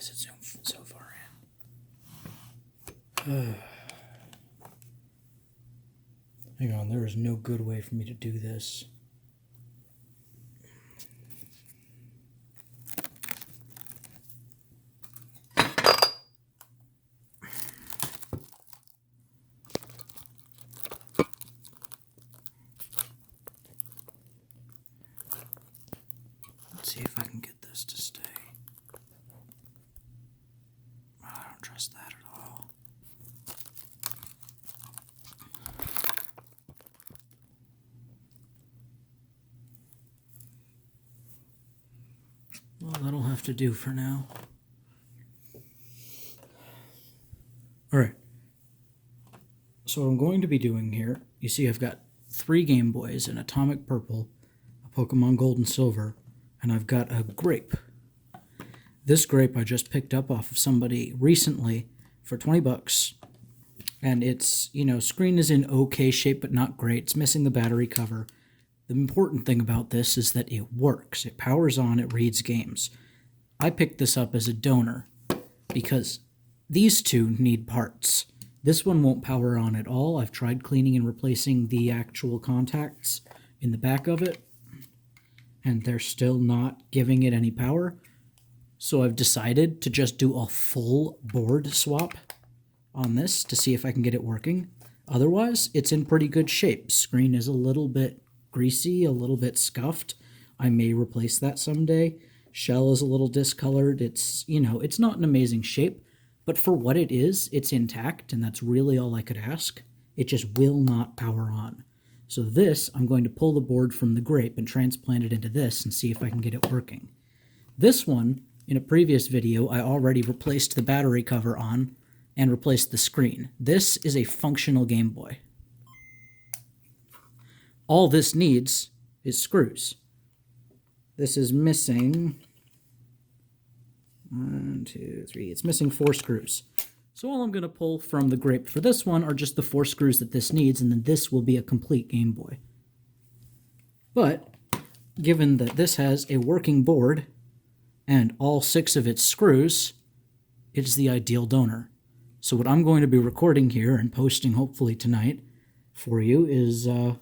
is it so far in? Hang on, there is no good way for me to do this. Let's see if I can get this to stay. Oh, I don't trust that at all. Well, that'll have to do for now. Alright. So what I'm going to be doing here, you see I've got 3 Game Boys, an Atomic Purple, a Pokémon Gold and Silver, and I've got a grape. This grape I just picked up off of somebody recently for 20 bucks. And it's, screen is in okay shape, but not great. It's missing the battery cover. The important thing about this is that it works. It powers on, it reads games. I picked this up as a donor because these two need parts. This one won't power on at all. I've tried cleaning and replacing the actual contacts in the back of it, and they're still not giving it any power. So I've decided to just do a full board swap on this to see if I can get it working. Otherwise, it's in pretty good shape. Screen is a little bit greasy, a little bit scuffed. I may replace that someday. Shell is a little discolored. It's, it's not in amazing shape, but for what it is, it's intact, and that's really all I could ask. It just will not power on. So this, I'm going to pull the board from the grape and transplant it into this and see if I can get it working. This one, in a previous video, I already replaced the battery cover on and replaced the screen. This is a functional Game Boy. All this needs is screws. This is missing 1, 2, 3. It's missing 4 screws. So all I'm going to pull from the grape for this one are just the 4 screws that this needs, and then this will be a complete Game Boy. But given that this has a working board and all 6 of its screws, it's the ideal donor. So what I'm going to be recording here and posting hopefully tonight for you is a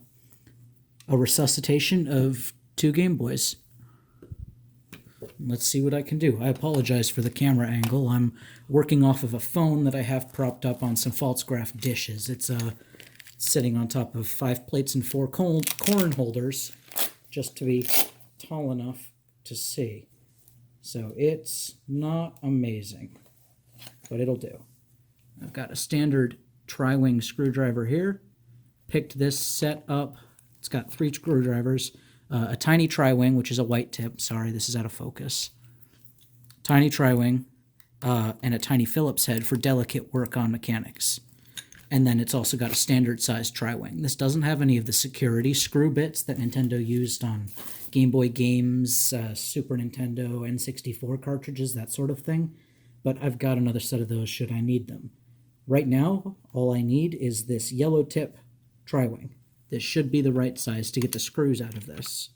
resuscitation of 2 Game Boys. Let's see what I can do. I apologize for the camera angle. I'm working off of a phone that I have propped up on some false graph dishes. It's sitting on top of 5 plates and 4 corn holders just to be tall enough to see. So it's not amazing, but it'll do. I've got a standard tri-wing screwdriver here. Picked this set up. It's got 3 screwdrivers. A tiny tri-wing, which is a white tip. Sorry, this is out of focus. Tiny tri-wing, and a tiny Phillips head for delicate work on mechanics. And then it's also got a standard-sized tri-wing. This doesn't have any of the security screw bits that Nintendo used on Game Boy games, Super Nintendo, N64 cartridges, that sort of thing. But I've got another set of those should I need them. Right now, all I need is this yellow tip tri-wing. This should be the right size to get the screws out of this.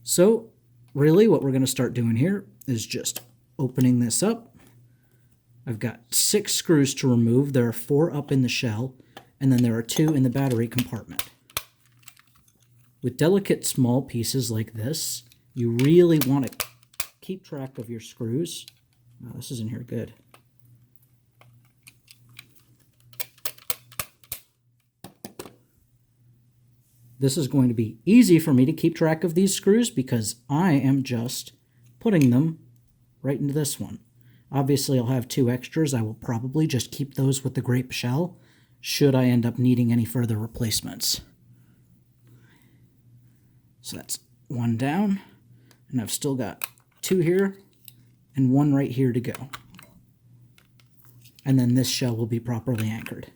So, really what we're going to start doing here is just opening this up. I've got 6 screws to remove. There are 4 up in the shell, and then there are 2 in the battery compartment. With delicate small pieces like this, you really want to keep track of your screws. Oh, this isn't here good. This is going to be easy for me to keep track of these screws because I am just putting them right into this one. Obviously, I'll have 2 extras. I will probably just keep those with the grape shell should I end up needing any further replacements. So that's 1 down, and I've still got 2 here and 1 right here to go. And then this shell will be properly anchored.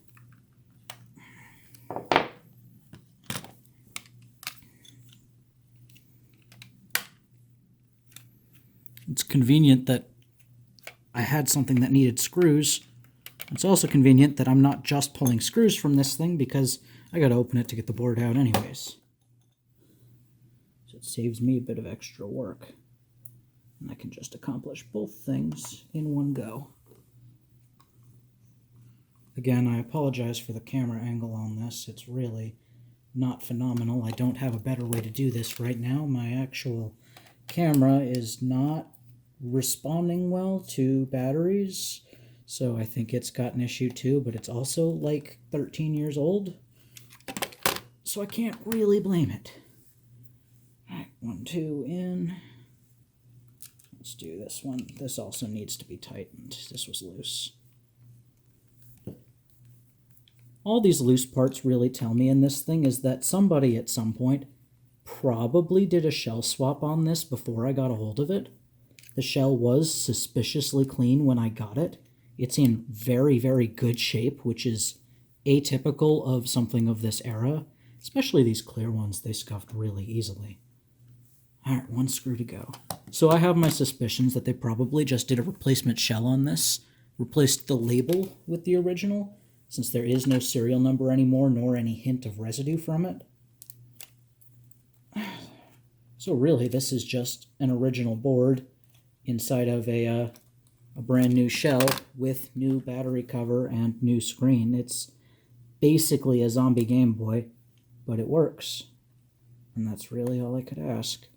It's convenient that I had something that needed screws. It's also convenient that I'm not just pulling screws from this thing because I got to open it to get the board out anyways. So it saves me a bit of extra work. And I can just accomplish both things in one go. Again, I apologize for the camera angle on this. It's really not phenomenal. I don't have a better way to do this right now. My actual camera is not responding well to batteries, so I think it's got an issue too, but it's also like 13 years old, so I can't really blame it. Alright, 1, 2 in. Let's do this one. This also needs to be tightened. This was loose. All these loose parts really tell me in this thing is that somebody at some point probably did a shell swap on this before I got a hold of it. The shell was suspiciously clean when I got it. It's in very, very good shape, which is atypical of something of this era. Especially these clear ones, they scuffed really easily. Alright, 1 screw to go. So I have my suspicions that they probably just did a replacement shell on this, replaced the label with the original, since there is no serial number anymore, nor any hint of residue from it. So really, this is just an original board inside of a brand new shell with new battery cover and new screen. It's basically a zombie Game Boy, but it works. And that's really all I could ask.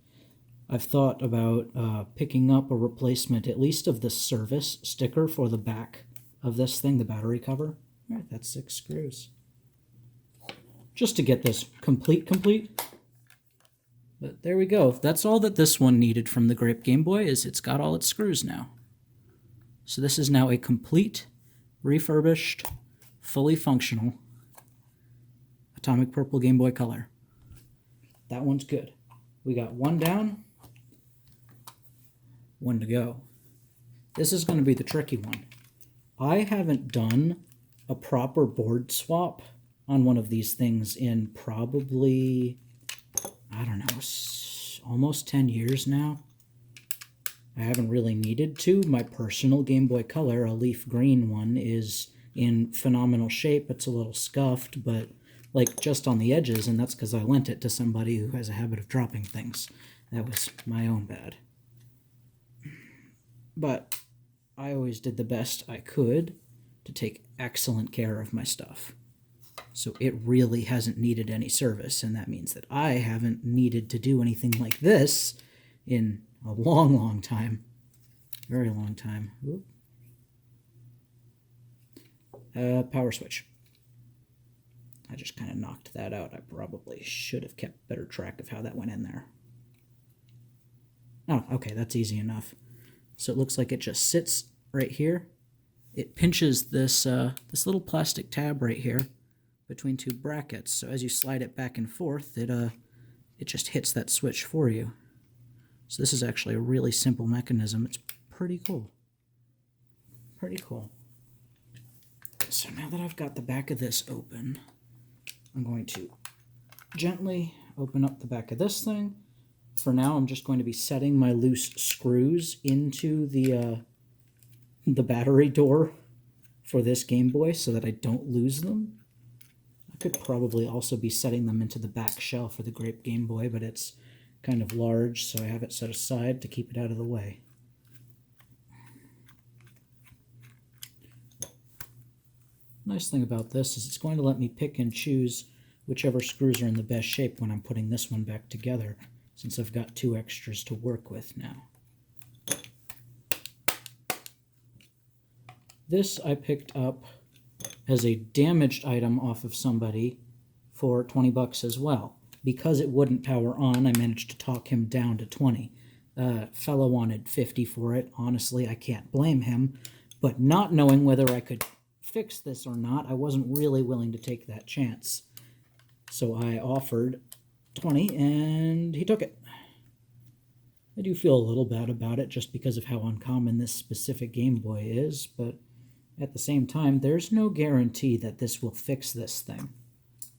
I've thought about picking up a replacement, at least of the service sticker for the back of this thing, the battery cover. All right, that's 6 screws. Just to get this complete. But there we go. That's all that this one needed from the Grape Game Boy, is it's got all its screws now. So this is now a complete, refurbished, fully functional Atomic Purple Game Boy Color. That one's good. We got 1 down, 1 to go. This is going to be the tricky one. I haven't done a proper board swap on one of these things in probably, I don't know, almost 10 years now. I haven't really needed to. My personal Game Boy Color, a leaf green one, is in phenomenal shape. It's a little scuffed, but like just on the edges, and that's because I lent it to somebody who has a habit of dropping things. That was my own bad. But I always did the best I could to take excellent care of my stuff. So it really hasn't needed any service, and that means that I haven't needed to do anything like this in a long, long time. Very long time. Power switch. I just kind of knocked that out. I probably should have kept better track of how that went in there. Oh, okay, that's easy enough. So it looks like it just sits right here. It pinches this this little plastic tab right here between 2 brackets. So as you slide it back and forth, it just hits that switch for you. So this is actually a really simple mechanism. It's pretty cool. Pretty cool. So now that I've got the back of this open, I'm going to gently open up the back of this thing. For now, I'm just going to be setting my loose screws into the battery door for this Game Boy so that I don't lose them. I could probably also be setting them into the back shell for the Grape Game Boy, but it's kind of large, so I have it set aside to keep it out of the way. Nice thing about this is it's going to let me pick and choose whichever screws are in the best shape when I'm putting this one back together, since I've got 2 extras to work with now. This I picked up as a damaged item off of somebody for 20 bucks as well. Because it wouldn't power on, I managed to talk him down to 20. Fellow wanted 50 for it. Honestly, I can't blame him. But not knowing whether I could fix this or not, I wasn't really willing to take that chance. So I offered 20, and he took it. I do feel a little bad about it just because of how uncommon this specific Game Boy is, but at the same time, there's no guarantee that this will fix this thing.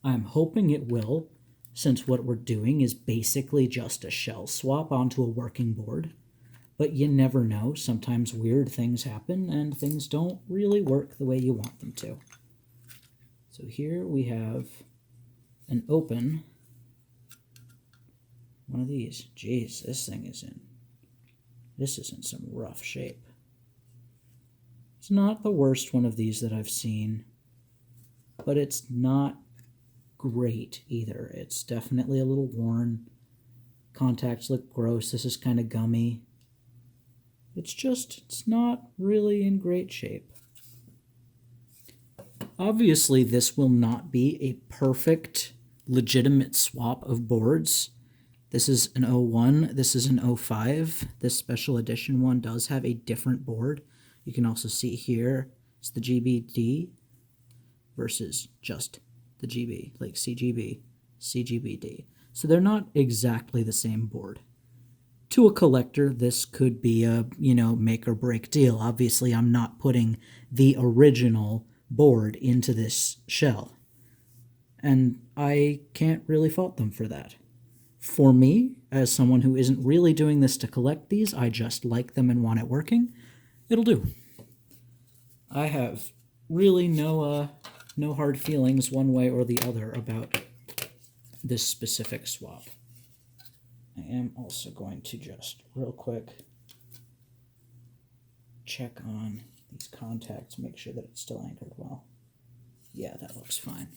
I'm hoping it will, since what we're doing is basically just a shell swap onto a working board. But you never know. Sometimes weird things happen, and things don't really work the way you want them to. So here we have an open one of these. Jeez, this thing is in This is in some rough shape. It's not the worst one of these that I've seen, but it's not great either. It's definitely a little worn. Contacts look gross. This is kind of gummy. It's not really in great shape. Obviously, this will not be a perfect, legitimate swap of boards. This is an 01, this is an 05. This special edition one does have a different board. You can also see here, it's the GBD versus just the GB, like CGB, CGBD. So they're not exactly the same board. To a collector, this could be a, make or break deal. Obviously, I'm not putting the original board into this shell, and I can't really fault them for that. For me, as someone who isn't really doing this to collect these, I just like them and want it working, it'll do. I have really no hard feelings one way or the other about this specific swap. I am also going to just real quick check on these contacts, make sure that it's still anchored well. Yeah, that looks fine.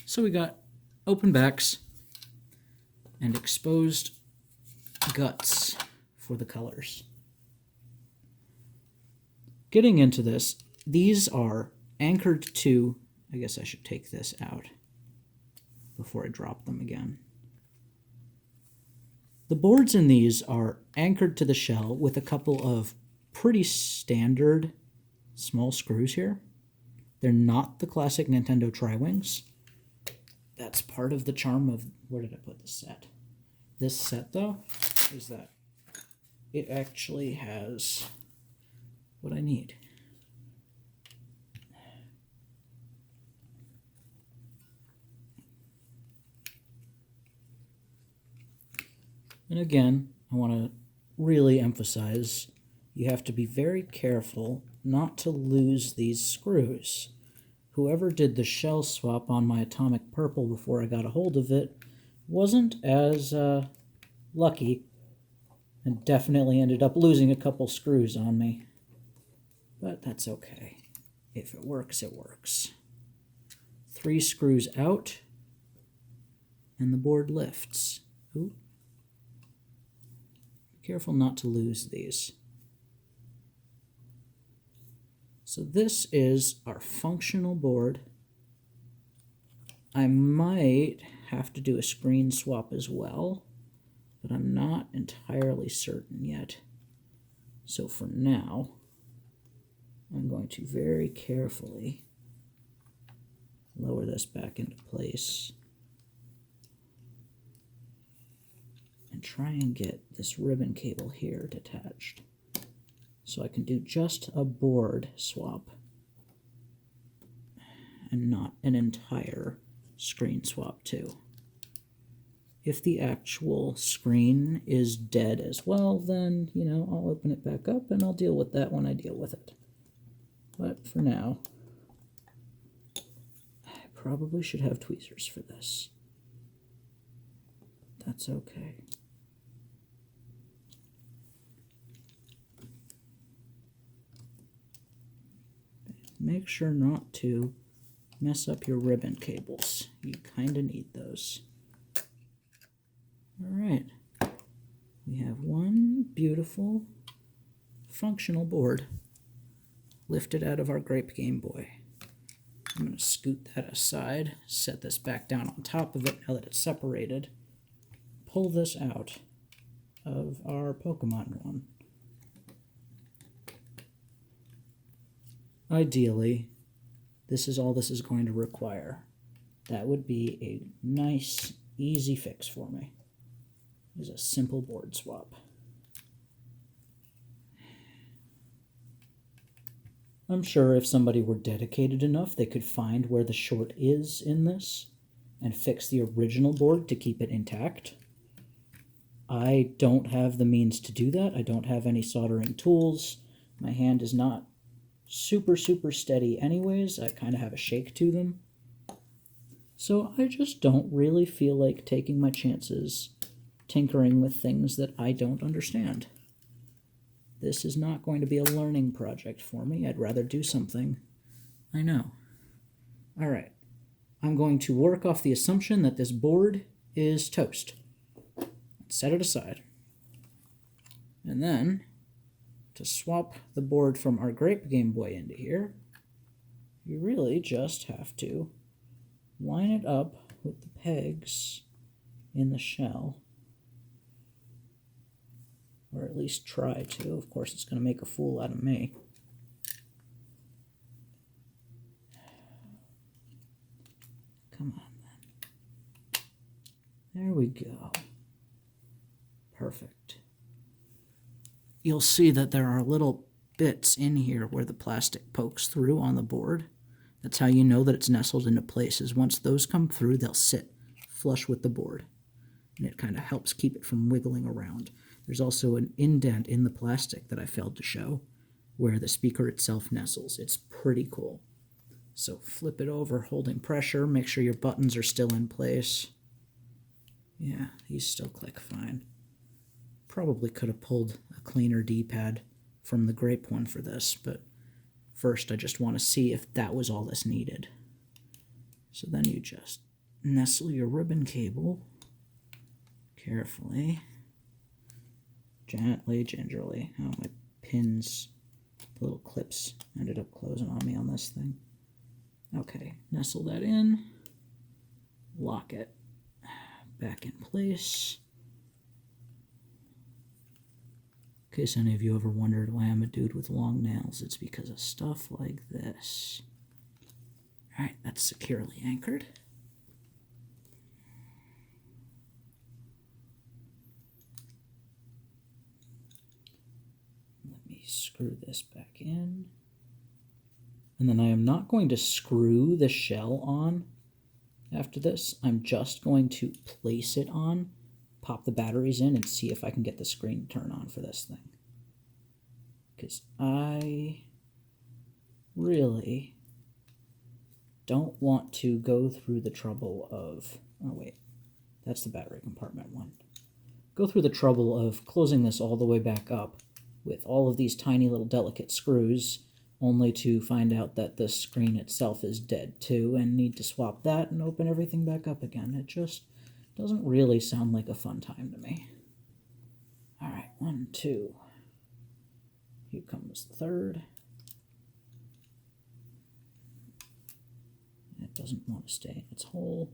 So we got open backs and exposed guts for the colors. Getting into this, these are anchored to, I guess I should take this out before I drop them again. The boards in these are anchored to the shell with a couple of pretty standard small screws here. They're not the classic Nintendo Tri-Wings. That's part of the charm of, where did I put this set? This set, though, is that it actually has what I need. And again, I want to really emphasize, you have to be very careful not to lose these screws. Whoever did the shell swap on my atomic purple before I got a hold of it wasn't as lucky, and definitely ended up losing a couple screws on me. But that's okay. If it works, it works. 3 screws out, and the board lifts. Ooh. Careful not to lose these. So this is our functional board. I might have to do a screen swap as well, but I'm not entirely certain yet. So for now, I'm going to very carefully lower this back into place and try and get this ribbon cable here detached so I can do just a board swap and not an entire screen swap too. If the actual screen is dead as well, then, I'll open it back up and I'll deal with that when I deal with it. But for now, I probably should have tweezers for this. That's okay. Make sure not to mess up your ribbon cables. You kind of need those. All right. We have one beautiful functional board lifted out of our grape Game Boy. I'm going to scoot that aside, set this back down on top of it now that it's separated. Pull this out of our Pokemon one. Ideally, this is all this is going to require. That would be a nice, easy fix for me. Is a simple board swap. I'm sure if somebody were dedicated enough, they could find where the short is in this and fix the original board to keep it intact. I don't have the means to do that. I don't have any soldering tools. My hand is not super steady anyways. I kind of have a shake to them. So I just don't really feel like taking my chances tinkering with things that I don't understand. This is not going to be a learning project for me. I'd rather do something I know. All right. I'm going to work off the assumption that this board is toast. Set it aside. And then, to swap the board from our grape Game Boy into here, you really just have to line it up with the pegs in the shell. Or at least try to. Of course, it's going to make a fool out of me. Come on, then. There we go. Perfect. You'll see that there are little bits in here where the plastic pokes through on the board. That's how you know that it's nestled into places. Once those come through, they'll sit flush with the board. And it kind of helps keep it from wiggling around. There's also an indent in the plastic that I failed to show where the speaker itself nestles. It's pretty cool. So flip it over, holding pressure. Make sure your buttons are still in place. Yeah, these still click fine. Probably could have pulled a cleaner D-pad from the grape one for this, but first I just want to see if that was all this needed. So then you just nestle your ribbon cable carefully, gently, gingerly. Oh, my pins, the little clips ended up closing on me on this thing. Okay, nestle that in, lock it back in place. In case any of you ever wondered why I'm a dude with long nails, it's because of stuff like this. Alright, that's securely anchored. Let me screw this back in. And then I am not going to screw the shell on after this. I'm just going to place it on, pop the batteries in, and see if I can get the screen to turn on for this thing. Because I really don't want to go through the trouble of... Oh, wait. That's the battery compartment one. Go through the trouble of closing this all the way back up with all of these tiny little delicate screws, only to find out that the screen itself is dead too, and need to swap that and open everything back up again. It just doesn't really sound like a fun time to me. Alright, 1, 2. Here comes the third. It doesn't want to stay in its hole.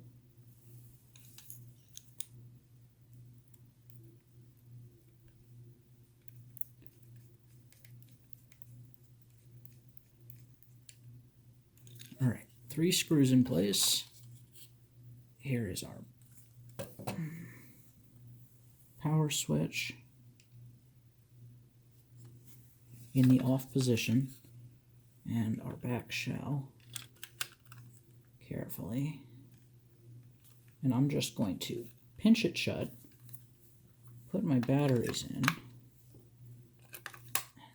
All right, 3 screws in place. Here is our power switch in the off position, and our back shell carefully. And I'm just going to pinch it shut, put my batteries in, and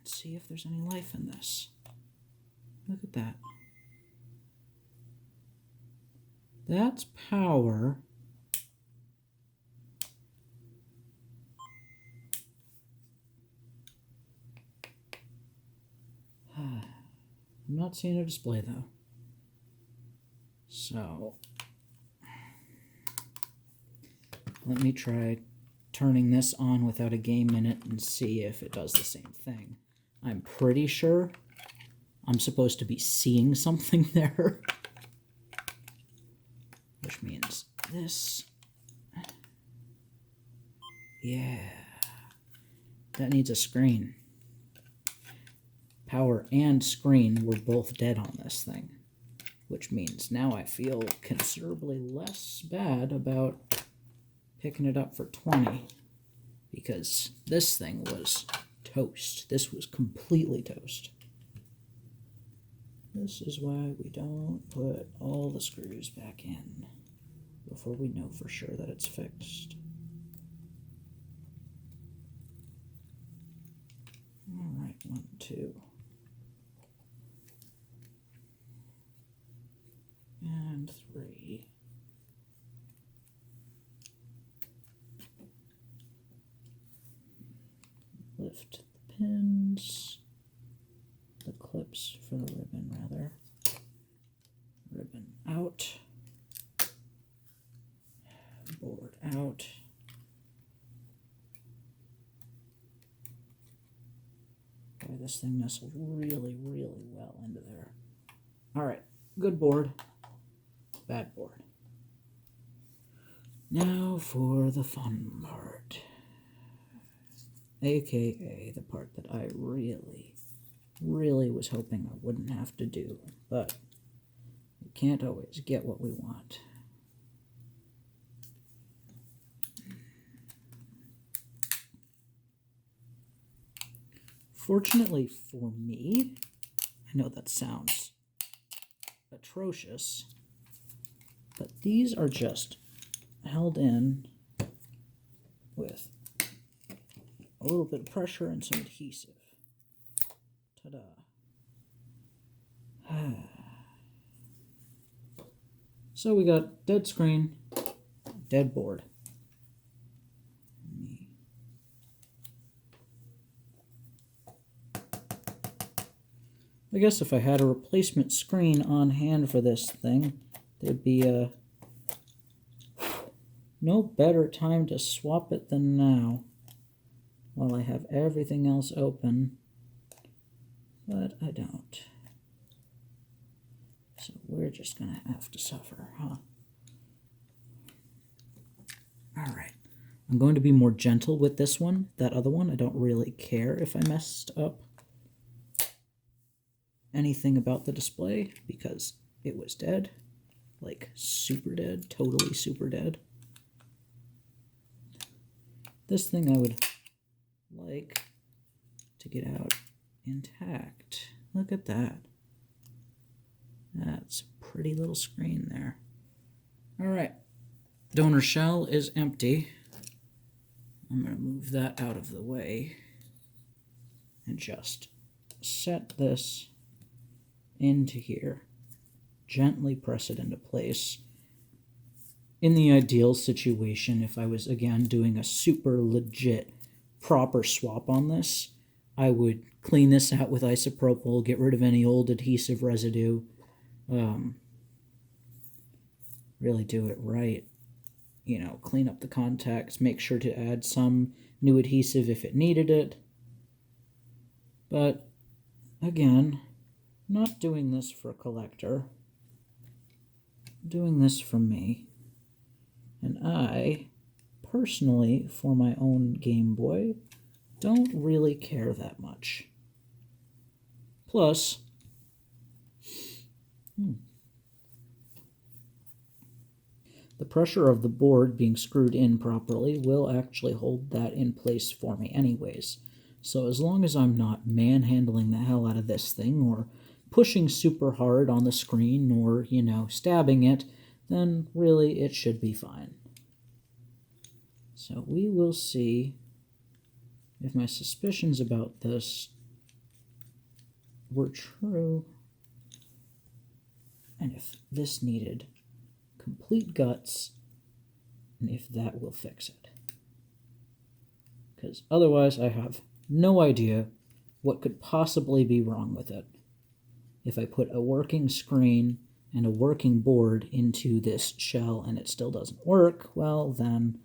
see if there's any life in this. Look at that. That's power. I'm not seeing a display though. So let me try turning this on without a game in it and see if it does the same thing. I'm pretty sure I'm supposed to be seeing something there. Which means this. Yeah. That needs a screen. Power and screen were both dead on this thing. Which means now I feel considerably less bad about picking it up for 20. Because this thing was toast. This was completely toast. This is why we don't put all the screws back in before we know for sure that it's fixed. All right, 1, 2. And 3. Lift the pin. oops, for the ribbon rather. Ribbon out. Board out. Boy, this thing nestled really, really well into there. Alright, good board, bad board. Now for the fun part. AKA the part that I really, really was hoping I wouldn't have to do, but we can't always get what we want. Fortunately for me, I know that sounds atrocious, but these are just held in with a little bit of pressure and some adhesive. Ta-da. So we got dead screen, dead board. I guess if I had a replacement screen on hand for this thing, there'd be no better time to swap it than now, while I have everything else open, but I don't. So we're just gonna have to suffer, huh? Alright, I'm going to be more gentle with this one. That other one, I don't really care if I messed up anything about the display because it was dead, like super dead, totally super dead. This thing I would like to get out intact. Look at that. That's a pretty little screen there. All right, donor shell is empty. I'm going to move that out of the way and just set this into here, gently press it into place. In the ideal situation, if I was again doing a super legit proper swap on this, I would clean this out with isopropyl, get rid of any old adhesive residue, really do it right, you know, clean up the contacts, make sure to add some new adhesive if it needed it. But again, not doing this for a collector, doing this for me. And I, personally, for my own Game Boy, don't really care that much. Plus, the pressure of the board being screwed in properly will actually hold that in place for me anyways. So as long as I'm not manhandling the hell out of this thing or pushing super hard on the screen or, you know, stabbing it, then really it should be fine. So we will see if my suspicions about this were true and if this needed complete guts and if that will fix it. Because otherwise I have no idea what could possibly be wrong with it. If I put a working screen and a working board into this shell and it still doesn't work, well then,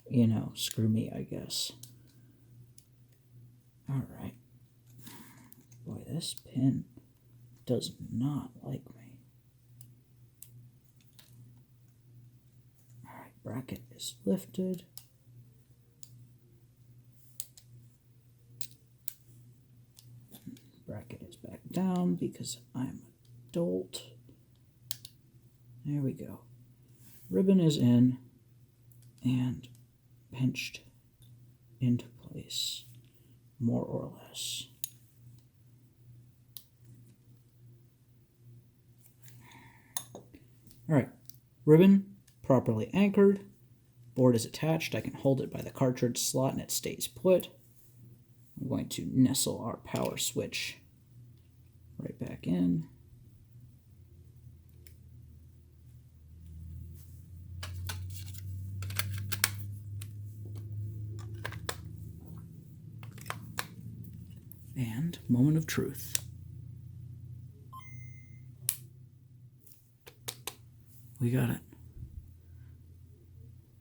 you know, screw me, I guess. Alright. Boy, this pin does not like me. Alright, bracket is lifted. Bracket is back down because I'm an adult. There we go. Ribbon is in and pinched into place, more or less. All right, ribbon properly anchored. Board is attached. I can hold it by the cartridge slot and it stays put. I'm going to nestle our power switch right back in. And moment of truth. We got it.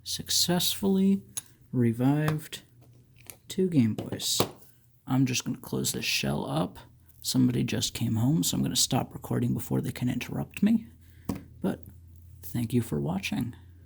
Successfully revived 2 Game Boys. I'm just going to close this shell up. Somebody just came home, so I'm going to stop recording before they can interrupt me. But thank you for watching.